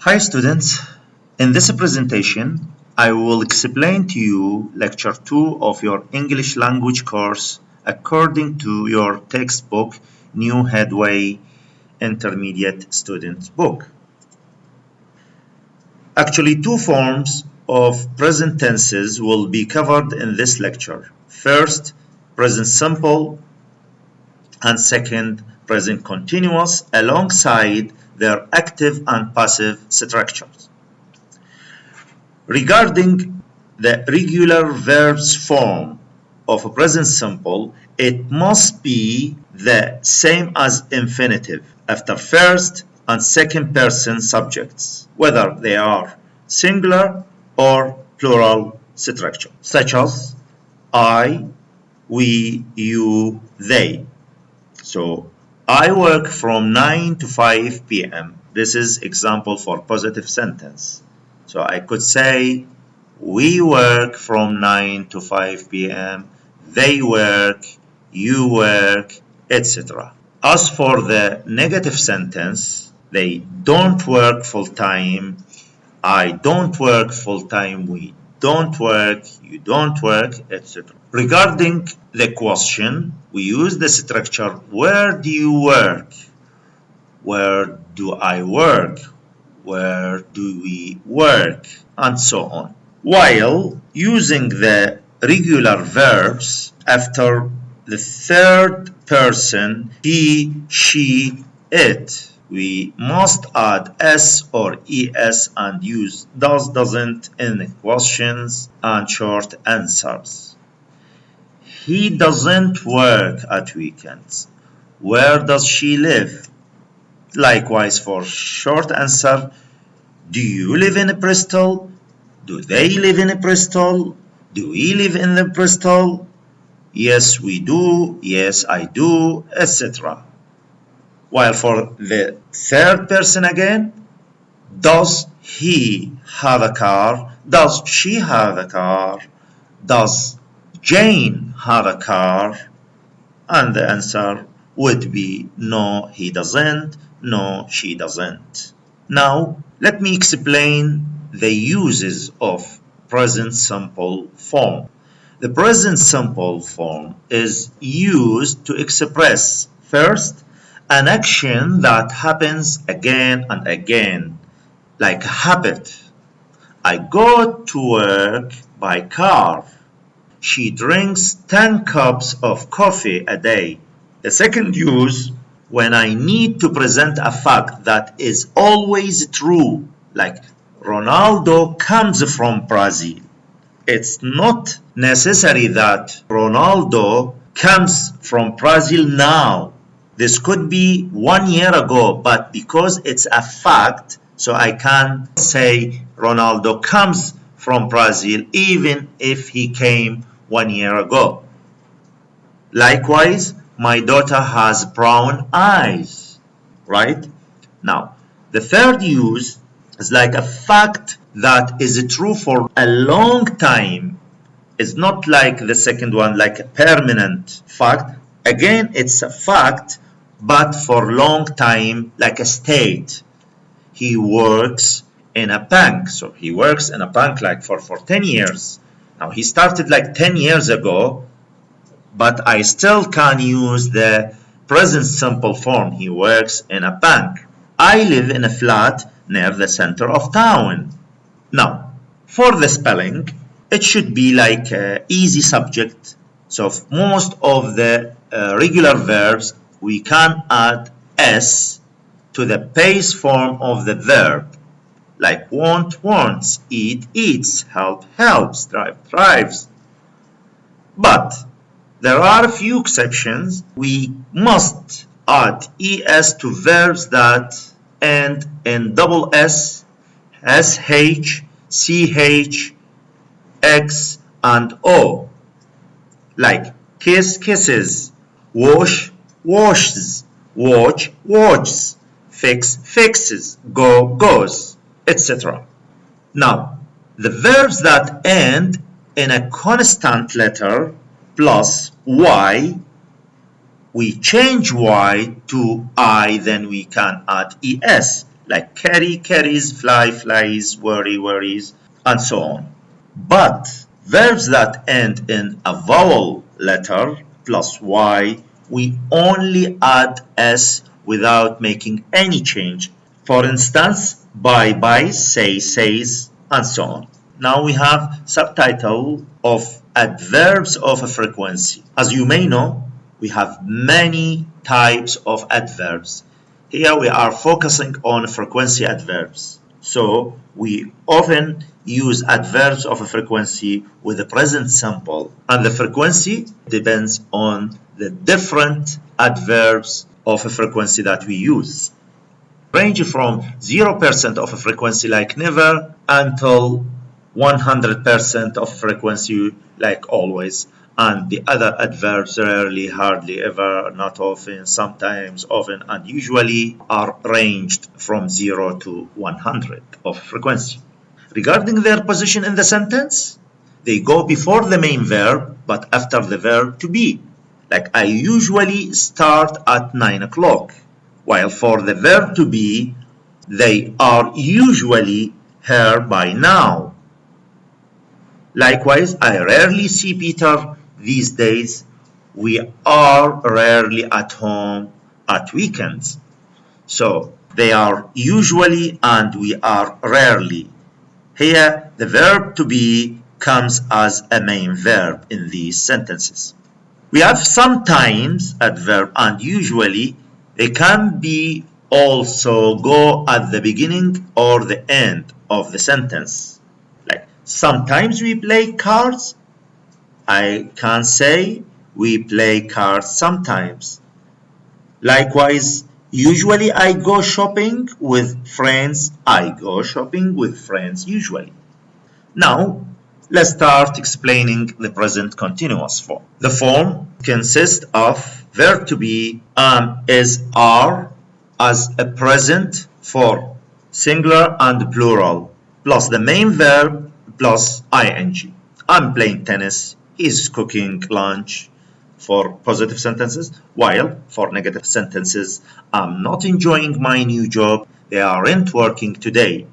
Hi students, in this presentation I will explain to you lecture 2 of your English language course according to your textbook New Headway Intermediate Student Book. Actually, two forms of present tenses will be covered in this lecture. First, present simple, and second, present continuous alongside their active and passive structures. Regarding the regular verbs form of a present simple, it must be the same as infinitive after first and second person subjects, whether they are singular or plural structure, such as I, we, you, they. So I work from 9 to 5 p.m. This is example for positive sentence. So I could say we work from 9 to 5 p.m. They work, you work, etc. As for the negative sentence, they don't work full time, I don't work full time, we don't work, you don't work, etc. Regarding the question, we use the structure where do you work? Where do I work? Where do we work? And so on. While using the regular verbs after the third person, he, she, it, we must add s or es and use does, doesn't in questions and short answers. He doesn't work at weekends. Where does she live? Likewise, for short answer, do you live in Bristol? Do they live in Bristol? Do we live in the Bristol? Yes, we do. Yes, I do, etc. While for the third person again, does he have a car? Does she have a car? Does Jane have a car? And the answer would be no, he doesn't. No, she doesn't. Now, let me explain the uses of present simple form. The present simple form is used to express, first, an action that happens again and again, like a habit. I go to work by car. She drinks 10 cups of coffee a day. The second use, when I need to present a fact that is always true, like Ronaldo comes from Brazil. It's not necessary that Ronaldo comes from Brazil now. This could be 1 year ago, but because it's a fact, so I can say Ronaldo comes from Brazil even if he came 1 year ago. Likewise, my daughter has brown eyes, right? Now, the third use is like a fact that is true for a long time. It's not like the second one, like a permanent fact. Again, it's a fact, but for long time, like a state. He works in a bank. So he works in a bank like for 10 years. Now, he started like 10 years ago, but I still can use the present simple form. He works in a bank. I live in a flat near the center of town. Now, for the spelling, it should be like an easy subject. So most of the regular verbs, we can add s to the base form of the verb. Like want, wants, eat, eats, help, helps, drive, drives. But there are a few exceptions. We must add es to verbs that end in double s, sh, ch, x, and o. Like kiss, kisses, wash, washes, watch, watches, fix, fixes, go, goes, etc. Now, the verbs that end in a constant letter plus y, we change y to I, then we can add es, like carry, carries, fly, flies, worry, worries, and so on. But verbs that end in a vowel letter plus y, we only add s without making any change. For instance, buy, buys, say, says, and so on. Now we have subtitle of adverbs of a frequency. As you may know, we have many types of adverbs. Here we are focusing on frequency adverbs. So we often use adverbs of a frequency with the present simple, and the frequency depends on the different adverbs of a frequency that we use. Range from 0% of a frequency like never until 100% of frequency like always, and the other adverbs rarely, hardly, ever, not often, sometimes, often, and usually are ranged from 0 to 100 of frequency. Regarding their position in the sentence, they go before the main verb but after the verb to be. Like I usually start at 9 o'clock, while for the verb to be, they are usually here by now. Likewise, I rarely see Peter these days. We are rarely at home at weekends. So they are usually and we are rarely. Here, the verb to be comes as a main verb in these sentences. We have sometimes adverb and usually. They can be also go at the beginning or the end of the sentence. Like sometimes we play cards. I can say we play cards sometimes. Likewise, usually I go shopping with friends. I go shopping with friends usually. Now, let's start explaining the present continuous form. The form consists of verb to be is are as a present for singular and plural, plus the main verb plus ing. I'm playing tennis, he's cooking lunch for positive sentences, while for negative sentences, I'm not enjoying my new job, they aren't working today.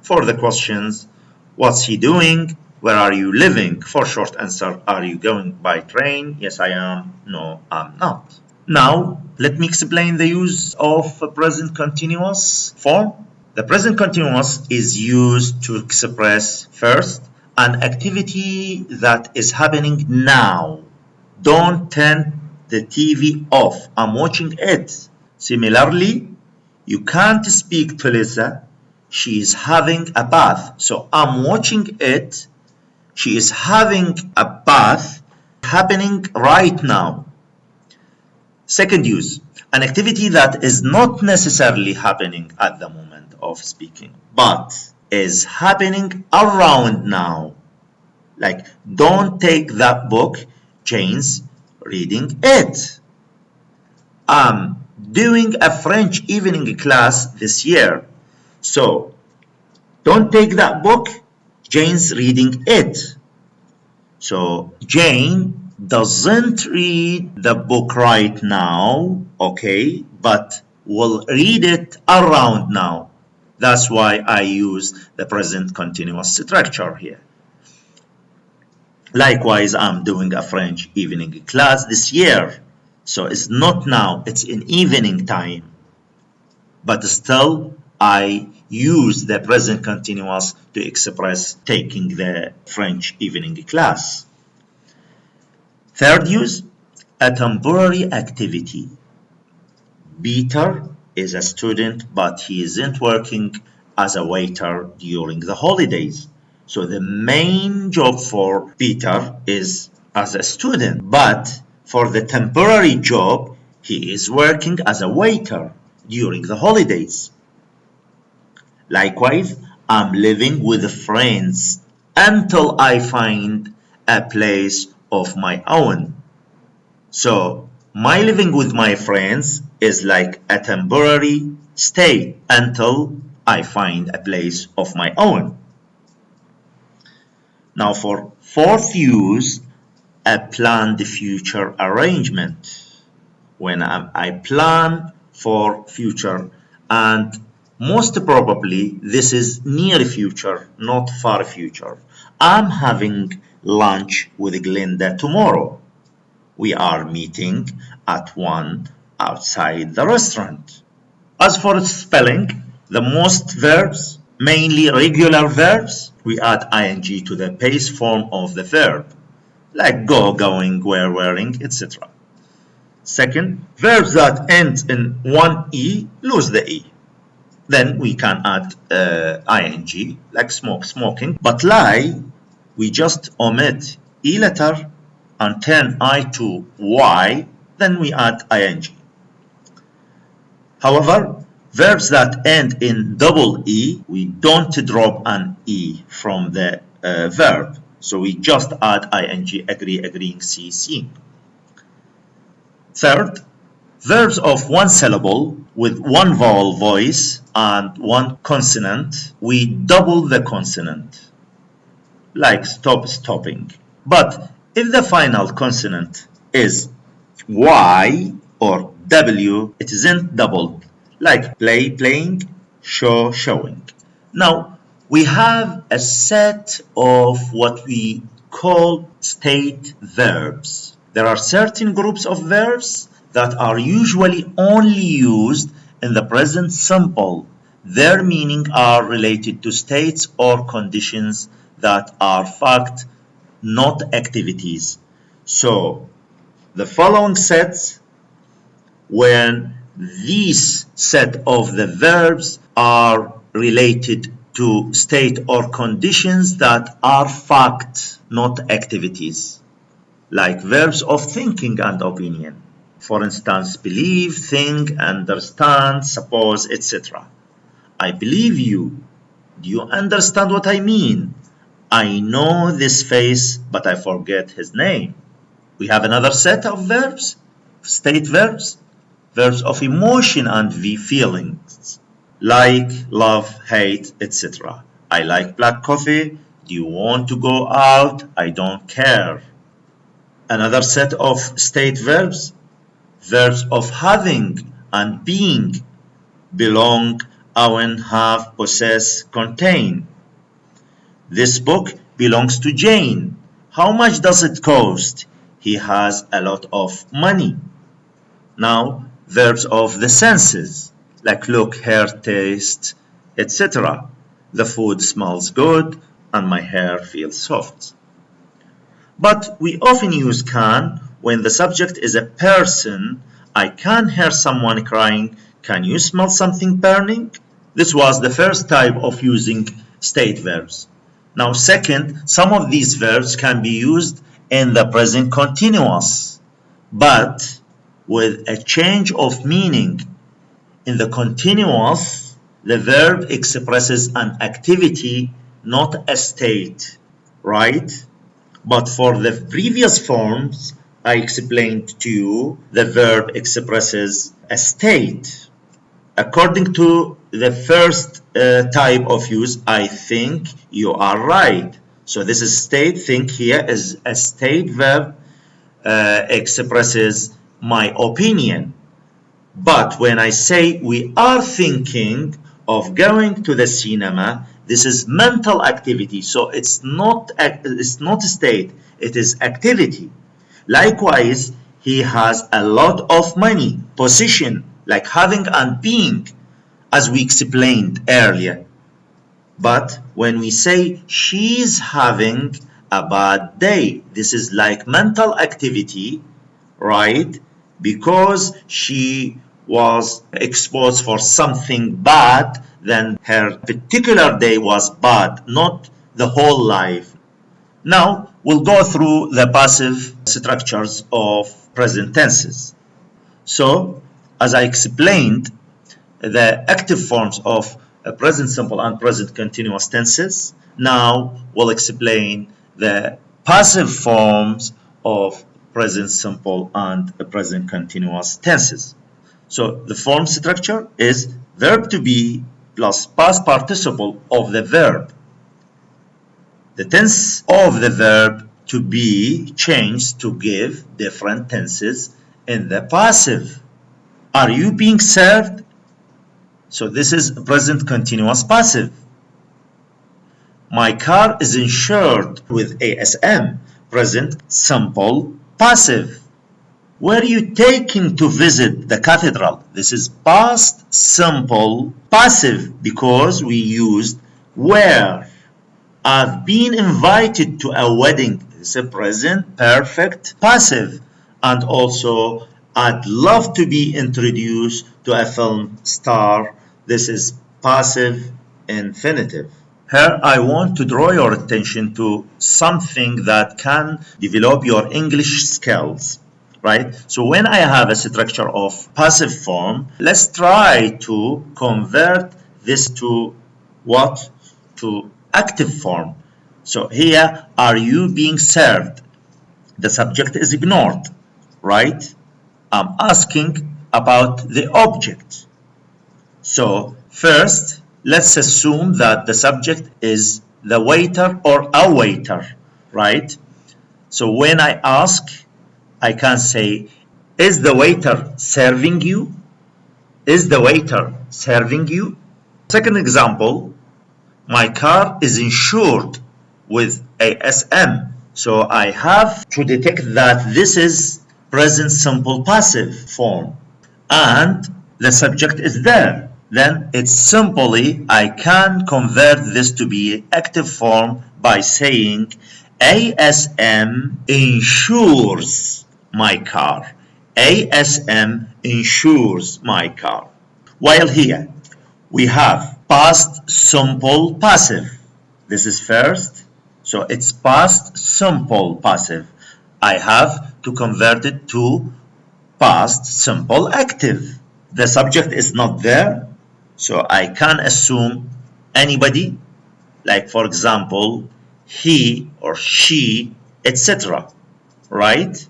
For the questions, what's he doing? Where are you living? For short answer, are you going by train? Yes, I am. No, I'm not. Now, let me explain the use of a present continuous form. The present continuous is used to express first an activity that is happening now. Don't turn the TV off. I'm watching it. Similarly, you can't speak to Lisa. She is having a bath. So I'm watching it. She is having a bath happening right now. Second use, an activity that is not necessarily happening at the moment of speaking, but is happening around now. Like, don't take that book, Jane's reading it. I'm doing a French evening class this year. So, don't take that book, Jane's reading it. So, Jane doesn't read the book right now, okay, but will read it around now. That's why I use the present continuous structure here. Likewise, I'm doing a French evening class this year. So it's not now, it's in evening time. But still, I use the present continuous to express taking the French evening class. Third use, a temporary activity. Peter is a student, but he isn't working as a waiter during the holidays. So the main job for Peter is as a student, but for the temporary job, he is working as a waiter during the holidays. Likewise, I'm living with friends until I find a place of my own. So, my living with my friends is like a temporary stay until I find a place of my own. Now for fourth use, a planned future arrangement. When I plan for future and Most probably, this is near future, not far future. I'm having lunch with Glinda tomorrow. We are meeting at 1 outside the restaurant. As for spelling, the most verbs, mainly regular verbs, we add ing to the base form of the verb, like go, going, were, wearing, etc. Second, verbs that end in one e lose the e. Then we can add ing, like smoke, smoking. But lie, we just omit e letter and turn I to y, then we add ing. However, verbs that end in double e, we don't drop an e from the verb. So we just add ing, agree, agreeing, see, seeing. Third, verbs of one syllable with one vowel voice and one consonant, we double the consonant, like stop, stopping. But if the final consonant is Y or W, it isn't doubled, like play, playing, show, showing. Now, we have a set of what we call state verbs. There are certain groups of verbs that are usually only used in the present simple. Their meaning are related to states or conditions that are fact, not activities. So, the following sets, when these set of the verbs are related to state or conditions that are fact, not activities, like verbs of thinking and opinion. For instance, believe, think, understand, suppose, etc. I believe you. Do you understand what I mean? I know this face, but I forget his name. We have another set of verbs, state verbs, verbs of emotion and feelings, like, love, hate, etc. I like black coffee. Do you want to go out? I don't care. Another set of state verbs, verbs of having and being, belong, own, have, possess, contain. This book belongs to Jane. How much does it cost? He has a lot of money. Now, verbs of the senses, like look, hear, taste, etc. The food smells good and my hair feels soft. But we often use can when the subject is a person. I can hear someone crying. Can you smell something burning? This was the first type of using state verbs. Now, second, some of these verbs can be used in the present continuous, but with a change of meaning. In the continuous, the verb expresses an activity, not a state, right? But for the previous forms, I explained to you, the verb expresses a state. According to the first type of use, I think you are right. So this is state. Think here is a state verb, expresses my opinion. But when I say we are thinking of going to the cinema, this is mental activity. So it's not state, it is activity. Likewise, he has a lot of money, position, like having and being, as we explained earlier. But when we say she's having a bad day, this is like mental activity, right? Because she was exposed for something bad, then her particular day was bad, not the whole life. Now, we'll go through the passive structures of present tenses. So, as I explained, the active forms of present simple and present continuous tenses. Now we'll explain the passive forms of present simple and present continuous tenses. So the form structure is verb to be plus past participle of the verb. The tense of the verb to be changed to give different tenses in the passive. Are you being served? So this is present continuous passive. My car is insured with ASM, present simple passive. Were you taken to visit the cathedral? This is past simple passive because we used where. I've been invited to a wedding. This is a present perfect passive. And also, I'd love to be introduced to a film star. This is passive infinitive. Here, I want to draw your attention to something that can develop your English skills. Right? So when I have a structure of passive form, let's try to convert this to what? To active form. So here, are you being served? The subject is ignored, right? I'm asking about the object. So first, let's assume that the subject is the waiter or a waiter, right? So when I ask, I can say, is the waiter serving you? Is the waiter serving you? Second example, my car is insured with ASM. So I have to detect that this is present simple passive form and the subject is there. Then it's simply, I can convert this to be active form by saying ASM insures my car. ASM insures my car. While here we have past simple passive. This is first, so it's past simple passive. I have to convert it to past simple active. The subject is not there, so I can assume anybody, like for example, he or she, etc. Right?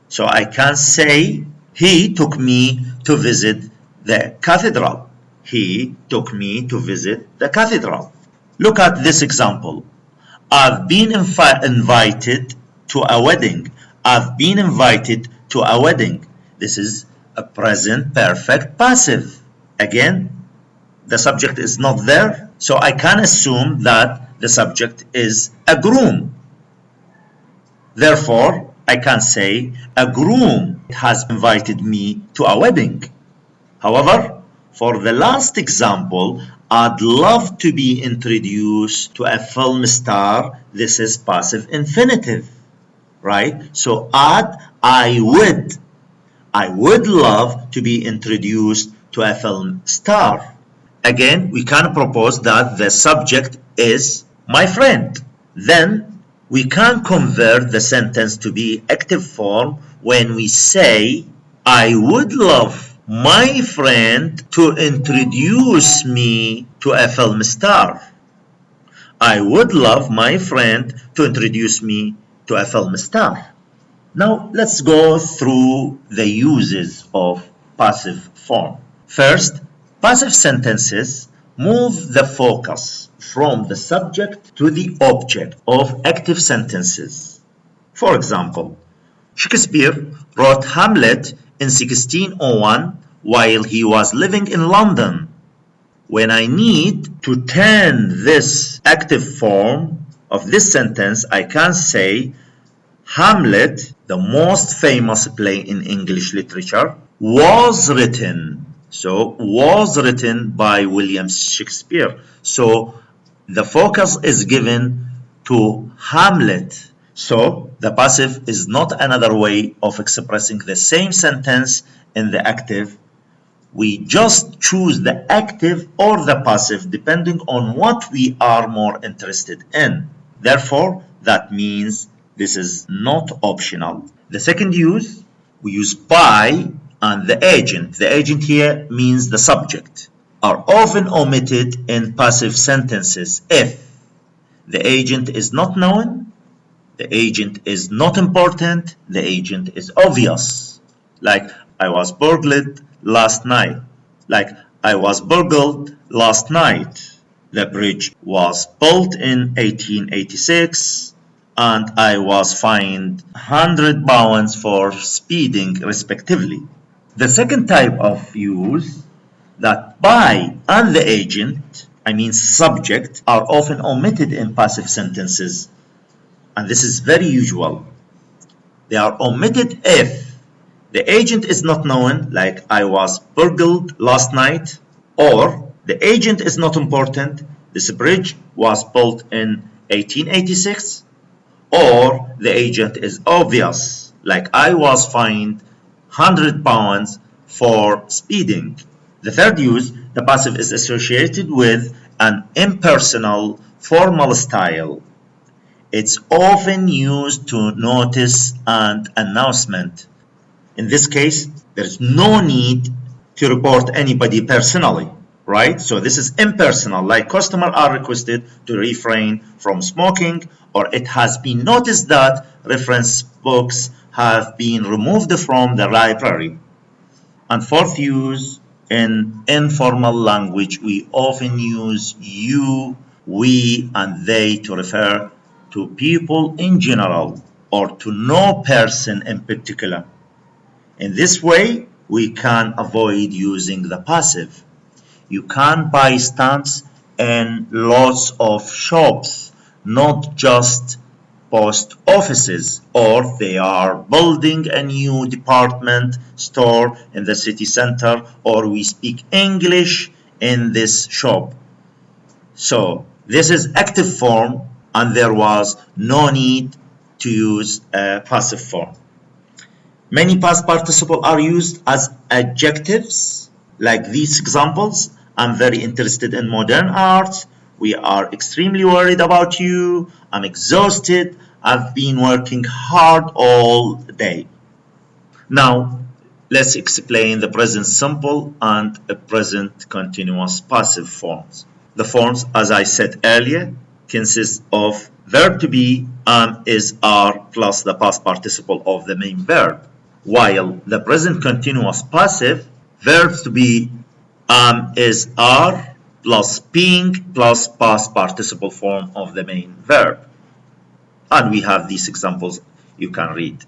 So I can say, he took me to visit the cathedral. He took me to visit the cathedral. Look at this example. I've been invited to a wedding. I've been invited to a wedding. This is a present perfect passive. Again, the subject is not there, so I can assume that the subject is a groom. Therefore, I can say a groom has invited me to a wedding. However, for the last example, I'd love to be introduced to a film star. This is passive infinitive, right? So add I would love to be introduced to a film star. Again, we can propose that the subject is my friend. Then we can convert the sentence to be active form when we say, I would love my friend to introduce me to a film star. I would love my friend to introduce me to a film star. Now let's go through the uses of passive form. First, passive sentences move the focus from the subject to the object of active sentences. For example, Shakespeare wrote Hamlet in 1601 while he was living in London. When I need to turn this active form of this sentence, I can say Hamlet, the most famous play in English literature, was written. So, was written by William Shakespeare. So, the focus is given to Hamlet. So, the passive is not another way of expressing the same sentence in the active. We just choose the active or the passive depending on what we are more interested in. Therefore, that means this is not optional. The second use, we use by and the agent. The agent here means the subject, are often omitted in passive sentences if the agent is not known, the agent is not important, the agent is obvious. Like, I was burgled last night. Like, I was burgled last night. The bridge was built in 1886 and I was fined £100 for speeding respectively. The second type of use that By and the agent, I mean subject, are often omitted in passive sentences, and this is very usual. They are omitted if the agent is not known, like I was burgled last night, or the agent is not important, this bridge was built in 1886, or the agent is obvious, like I was fined £100 for speeding. The third use, the passive is associated with an impersonal, formal style. It's often used to notice and announcement. In this case, there's no need to report anybody personally, right? So this is impersonal, like customers are requested to refrain from smoking, or it has been noticed that reference books have been removed from the library. And fourth use, in informal language, we often use you, we, and they to refer to people in general or to no person in particular. In this way, we can avoid using the passive. You can buy stamps in lots of shops, not just post offices, or they are building a new department store in the city center, or we speak English in this shop. So this is active form, and there was no need to use a passive form. Many past participles are used as adjectives, like these examples. I'm very interested in modern art. We are extremely worried about you. I'm exhausted. I've been working hard all day. Now, let's explain the present simple and present continuous passive forms. The forms, as I said earlier, consist of verb to be, am, is, are, plus the past participle of the main verb. While the present continuous passive, verbs to be, am, is, are, plus being, plus past participle form of the main verb. And we have these examples you can read.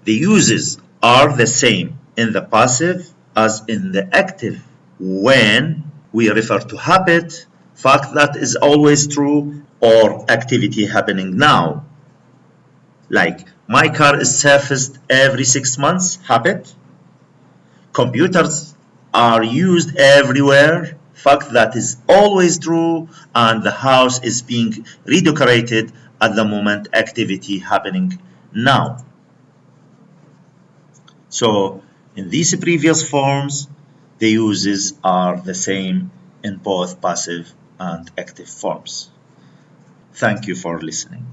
The uses are the same in the passive as in the active. When we refer to habit, fact that is always true, or activity happening now. Like, my car is serviced every 6 months, habit. Computers are used everywhere, fact that is always true, and the house is being redecorated at the moment, activity happening now. So in these previous forms, the uses are the same in both passive and active forms. Thank you for listening.